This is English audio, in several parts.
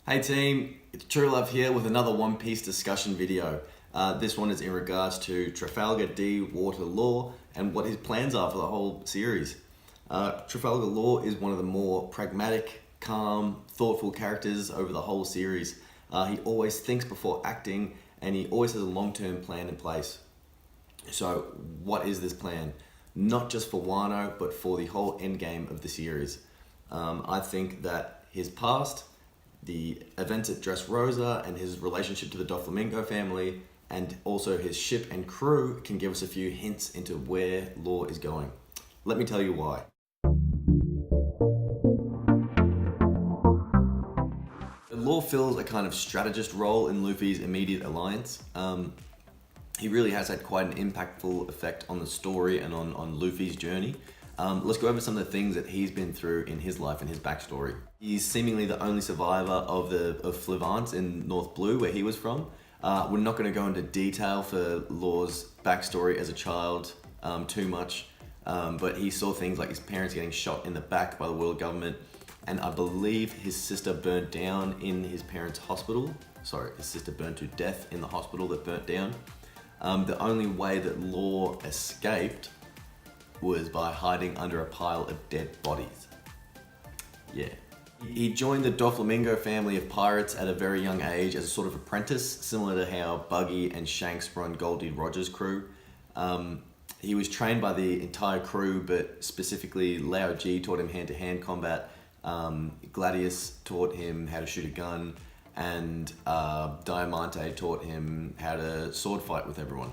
Hey team, it's True Love here with another One Piece discussion video. This one is in regards to Trafalgar D. Water Law and what his plans are for the whole series. Trafalgar Law is one of the more pragmatic, calm, thoughtful characters over the whole series. He always thinks before acting and he always has a long-term plan in place. So what is this plan? Not just for Wano, but for the whole endgame of the series. I think that his past, the events at Dressrosa and his relationship to the Doflamingo family, and also his ship and crew can give us a few hints into where Law is going. Let me tell you why. Law fills a kind of strategist role in Luffy's immediate alliance. He really has had quite an impactful effect on the story and on Luffy's journey. Let's go over some of the things that he's been through in his life and his backstory. He's seemingly the only survivor of Flevance in North Blue, where he was from. We're not going to go into detail for Law's backstory as a child too much, but he saw things like his parents getting shot in the back by the world government, and I believe his sister burnt down in his parents' hospital. Sorry, his sister burned to death in the hospital that burnt down. The only way that Law escaped was by hiding under a pile of dead bodies. Yeah. He joined the Doflamingo family of pirates at a very young age as a sort of apprentice, similar to how Buggy and Shanks run Goldie Roger's crew. He was trained by the entire crew, but specifically Lao G taught him hand-to-hand combat, Gladius taught him how to shoot a gun, and Diamante taught him how to sword fight with everyone.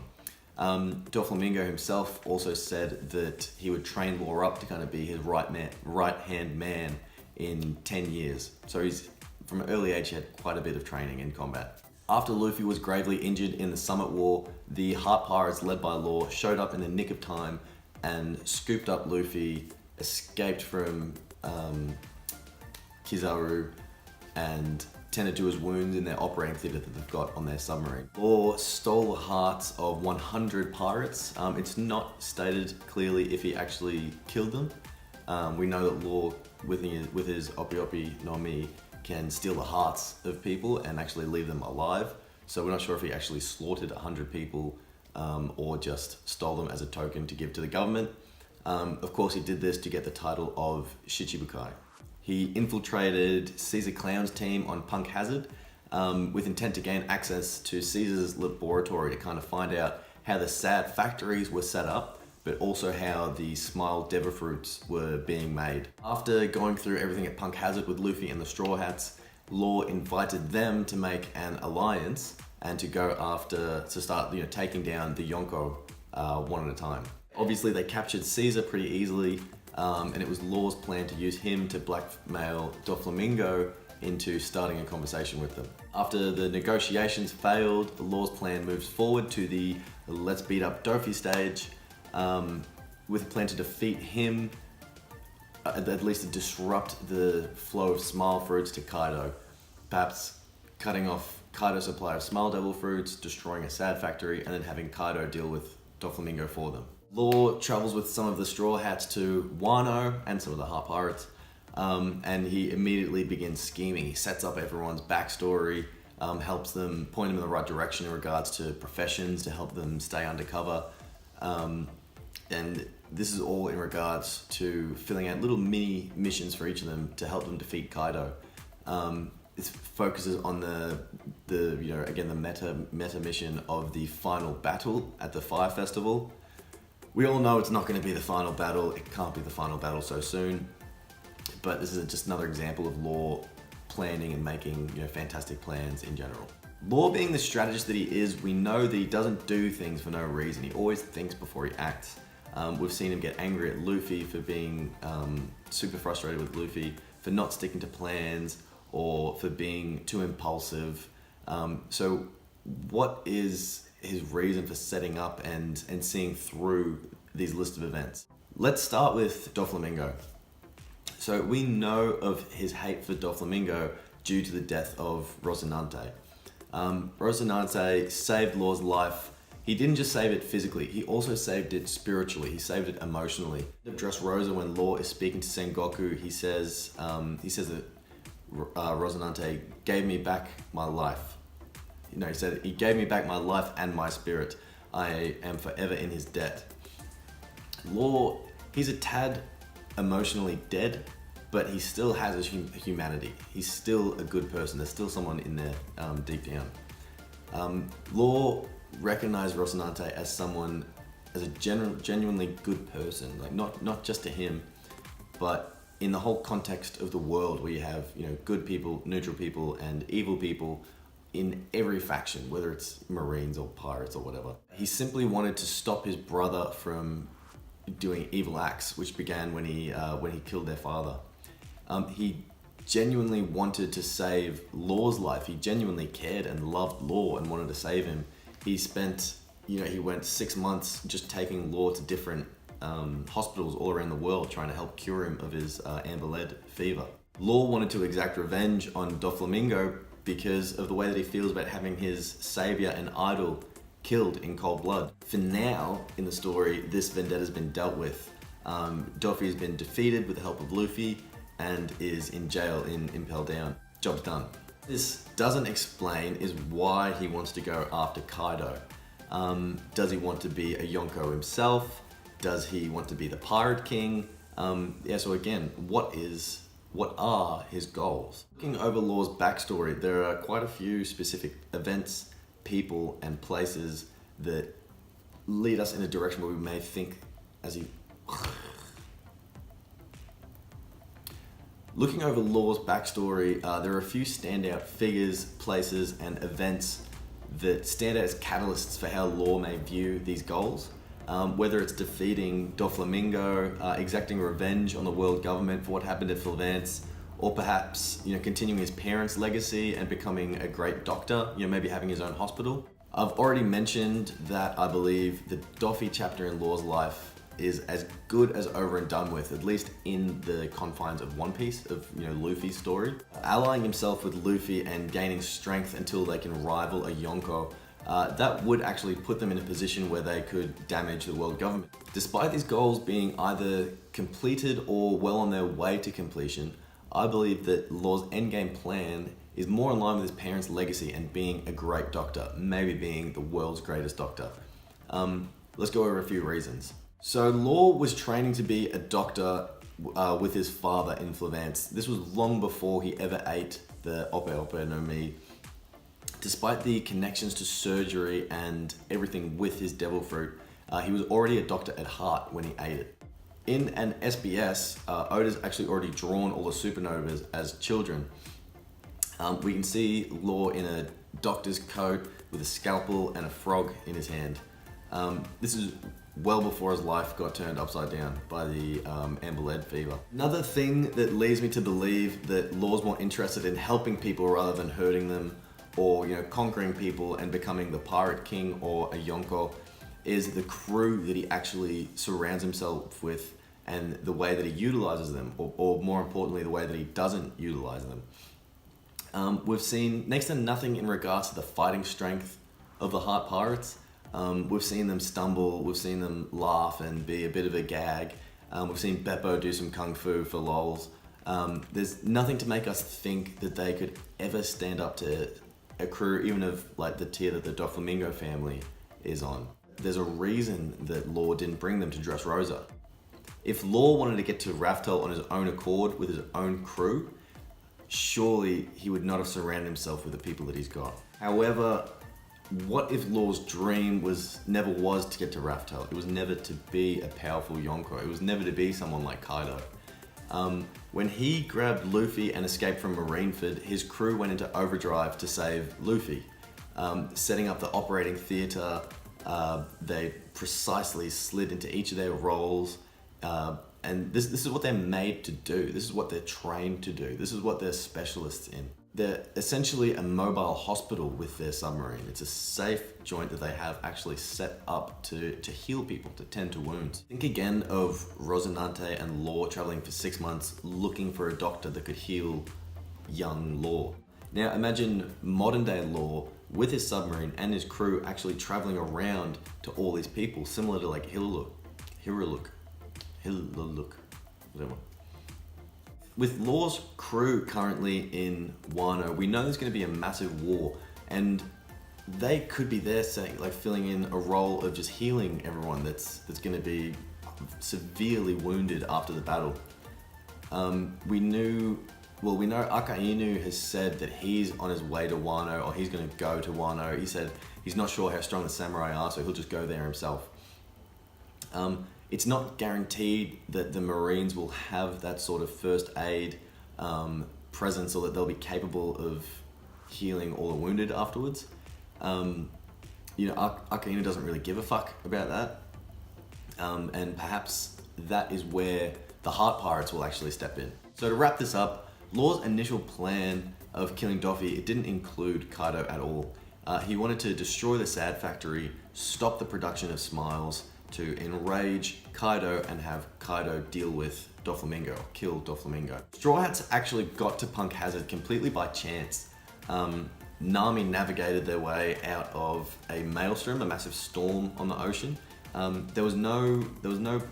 Doflamingo himself also said that he would train Law up to kind of be his right-hand man in 10 years. So he's, from an early age, he had quite a bit of training in combat. After Luffy was gravely injured in the Summit War, the Heart Pirates led by Law showed up in the nick of time and scooped up Luffy, escaped from Kizaru, and tended to his wounds in their operating theatre that they've got on their submarine. Law stole the hearts of 100 pirates. It's not stated clearly if he actually killed them. We know that Law, with his Opi Opi no Mi, can steal the hearts of people and actually leave them alive. So we're not sure if he actually slaughtered 100 people or just stole them as a token to give to the government. Of course, he did this to get the title of Shichibukai. He infiltrated Caesar Clown's team on Punk Hazard with intent to gain access to Caesar's laboratory to kind of find out how the sad factories were set up, but also how the Smile Deva fruits were being made. After going through everything at Punk Hazard with Luffy and the Straw Hats, Law invited them to make an alliance and to go after, to start taking down the Yonko one at a time. Obviously they captured Caesar pretty easily, and it was Law's plan to use him to blackmail Doflamingo into starting a conversation with them. After the negotiations failed, Law's plan moves forward to the let's beat up Dofi stage, with a plan to defeat him, at least to disrupt the flow of Smile fruits to Kaido. Perhaps cutting off Kaido's supply of Smile Devil fruits, destroying a sad factory, and then having Kaido deal with Doflamingo for them. Law travels with some of the Straw Hats to Wano and some of the Heart Pirates, and he immediately begins scheming. He sets up everyone's backstory, helps them, point them in the right direction in regards to professions to help them stay undercover, and this is all in regards to filling out little mini missions for each of them to help them defeat Kaido. It focuses on the meta mission of the final battle at the Fire Festival. We all know it's not going to be the final battle. It can't be the final battle so soon. But this is just another example of Law planning and making fantastic plans in general. Law being the strategist that he is, we know that he doesn't do things for no reason. He always thinks before he acts. We've seen him get angry at Luffy for being super frustrated with Luffy, for not sticking to plans, or for being too impulsive. So what is his reason for setting up and seeing through these list of events? Let's start with Doflamingo. So we know of his hate for Doflamingo due to the death of Rocinante. Rocinante saved Law's life. He didn't just save it physically, he also saved it spiritually. He saved it emotionally. Dressrosa, when Law is speaking to Sengoku, he says that Rocinante gave me back my life. You know, he said, he gave me back my life and my spirit. I am forever in his debt. Law, he's a tad emotionally dead, but he still has his humanity. He's still a good person. There's still someone in there deep down. Law recognized Rocinante as someone, as a genuinely good person, like not just to him, but in the whole context of the world, where you have, you know, good people, neutral people, and evil people in every faction, whether it's Marines or pirates or whatever. He simply wanted to stop his brother from doing evil acts, which began when he killed their father. He genuinely wanted to save Law's life. He genuinely cared and loved Law and wanted to save him. He spent, you know, he went 6 months just taking Law to different hospitals all around the world, trying to help cure him of his amber lead fever. Law wanted to exact revenge on Doflamingo because of the way that he feels about having his savior and idol killed in cold blood. For now, in the story, this vendetta has been dealt with. Doffy has been defeated with the help of Luffy and is in jail in Impel Down. Job's done. This doesn't explain is why he wants to go after Kaido. Does he want to be a Yonko himself? Does he want to be the Pirate King? So again, what are his goals? Looking over Law's backstory, there are quite a few specific events, people, and places that lead us in a direction where we may think as he... Looking over Law's backstory, there are a few standout figures, places, and events that stand out as catalysts for how Law may view these goals. Whether it's defeating Doflamingo, exacting revenge on the world government for what happened at Flevance, or perhaps, you know, continuing his parents' legacy and becoming a great doctor, you know, maybe having his own hospital. I've already mentioned that I believe the Doffy chapter in Law's life is as good as over and done with, at least in the confines of One Piece, of, you know, Luffy's story. Allying himself with Luffy and gaining strength until they can rival a Yonko, that would actually put them in a position where they could damage the world government. Despite these goals being either completed or well on their way to completion, I believe that Law's endgame plan is more in line with his parents' legacy and being a great doctor, maybe being the world's greatest doctor. Let's go over a few reasons. So Law was training to be a doctor with his father in Flevance. This was long before he ever ate the Ope Ope no Mi. Despite the connections to surgery and everything with his devil fruit, he was already a doctor at heart when he ate it. In an SBS, Oda's actually already drawn all the supernovas as children. We can see Law in a doctor's coat with a scalpel and a frog in his hand. This is well before his life got turned upside down by the amber lead fever. Another thing that leads me to believe that Law's more interested in helping people rather than hurting them, or, you know, conquering people and becoming the Pirate King or a Yonko, is the crew that he actually surrounds himself with and the way that he utilizes them, or more importantly, the way that he doesn't utilize them. We've seen next to nothing in regards to the fighting strength of the Heart Pirates. We've seen them stumble, we've seen them laugh and be a bit of a gag. We've seen Beppo do some kung fu for lols. There's nothing to make us think that they could ever stand up to a crew, even of like the tier that the Doflamingo family is on. There's a reason that Law didn't bring them to Dressrosa. If Law wanted to get to Raftel on his own accord with his own crew, surely he would not have surrounded himself with the people that he's got. However, what if Law's dream never was to get to Raftel? It was never to be a powerful Yonko. It was never to be someone like Kaido. When he grabbed Luffy and escaped from Marineford, his crew went into overdrive to save Luffy. Setting up the operating theater, they precisely slid into each of their roles, and this is what they're made to do. This is what they're trained to do. This is what they're specialists in. They're essentially a mobile hospital with their submarine. It's a safe joint that they have actually set up to heal people, to tend to wounds. Think again of Rocinante and Law traveling for 6 months looking for a doctor that could heal young Law. Now imagine modern day Law with his submarine and his crew actually traveling around to all these people, similar to like Hiluluk, whatever. With Law's crew currently in Wano, we know there's going to be a massive war, and they could be there saying, like, filling in a role of just healing everyone that's going to be severely wounded after the battle. We know Akainu has said that he's on his way to Wano, or he's going to go to Wano. He said he's not sure how strong the samurai are, so he'll just go there himself. It's not guaranteed that the Marines will have that sort of first aid presence, or that they'll be capable of healing all the wounded afterwards. Akainu doesn't really give a fuck about that. And perhaps that is where the Heart Pirates will actually step in. So to wrap this up, Law's initial plan of killing Doffy, it didn't include Kaido at all. He wanted to destroy the Sad Factory, stop the production of smiles, to enrage Kaido and have Kaido deal with Doflamingo, kill Doflamingo. Straw Hats actually got to Punk Hazard completely by chance. Nami navigated their way out of a maelstrom, a massive storm on the ocean. There was no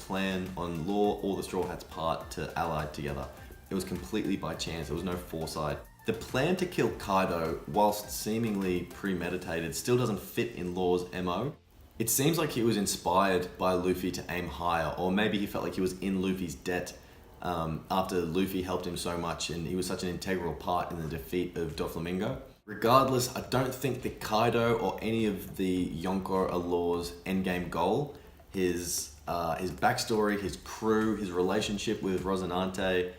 plan on Law or the Straw Hats' part to ally together. It was completely by chance. There was no foresight. The plan to kill Kaido, whilst seemingly premeditated, still doesn't fit in Law's MO. It seems like he was inspired by Luffy to aim higher, or maybe he felt like he was in Luffy's debt after Luffy helped him so much and he was such an integral part in the defeat of Doflamingo. Regardless, I don't think that Kaido or any of the Yonko are Law's endgame goal. His backstory, his crew, his relationship with Rosinante,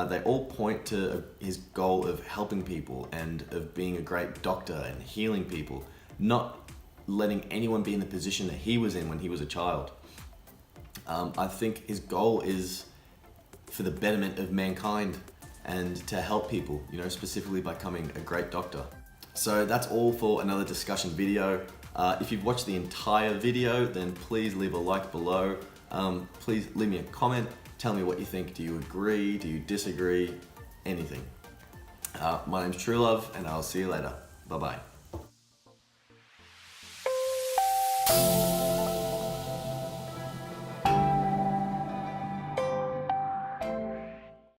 they all point to his goal of helping people and of being a great doctor and healing people, not letting anyone be in the position that he was in when he was a child. I think his goal is for the betterment of mankind and to help people, specifically by becoming a great doctor. So that's all for another discussion video. If you've watched the entire video, then please leave a like below. Please leave me a comment. Tell me what you think. Do you agree? Do you disagree? Anything. My name's True Love, and I'll see you later. Bye-bye.